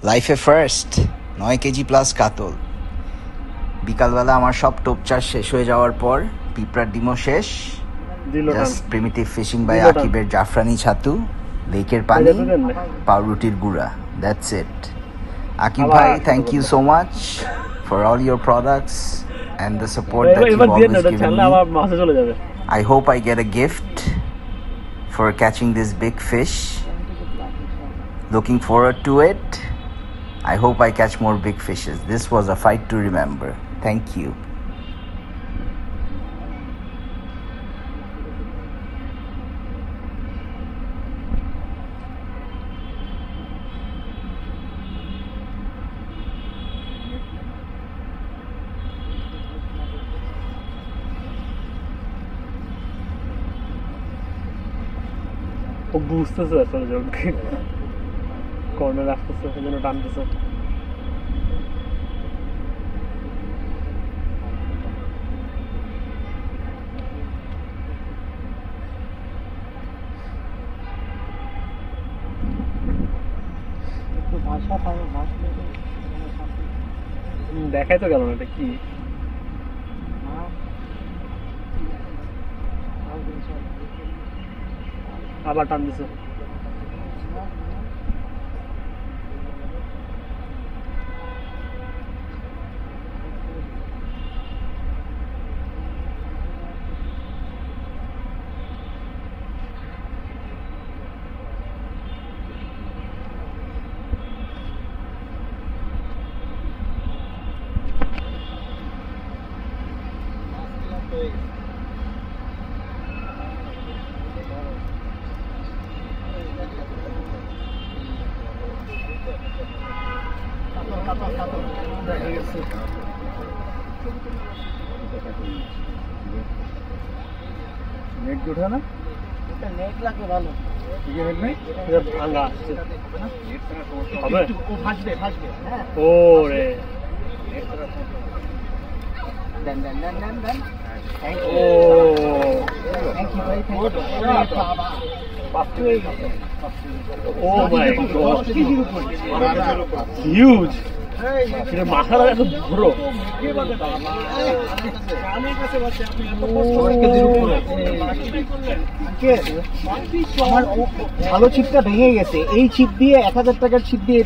লাইফে first 9 KG plus কাতল। বিকালবেলা আমার সব টোপ চাষ শেষ হয়ে যাওয়ার পর পিঁপড়ার ডিমও শেষ। জাস্ট প্রিমিটিভ ফিশিং বাই আকিবের জাফরানি ছাতু, লেকের পানি, পাউরুটির গুঁড়া, দ্যাটস ইট। আকিব ভাই, thank you so much for all your products and the support that you've always given me. I hope I get a gift for catching this big fish. Looking forward to it. I hope I catch more big fishes. This was a fight to remember. Thank you. ও বুঝতেছে আসলে যখন corner আসতেছে সেজন্য টানতেছে। দেখাই তো গেল না এটা কি। আবার টান দিছে। নেট উঠে না, নেট লাগে ভালো। নেট নেই, ভাঙা আসছে। হবে ও ফাঁসবে ফাঁসবে। ও রে দেন দেন দেন দেন দেন। ও থ্যাংক ইউ ভাই, thank you. Oh my god, huge. এটা মাথাটা এত বড়। আমার ভালো ছিপটা ভেঙে গেছে, এই ছিপ দিয়ে 1000 টাকার ছিপ দিয়ে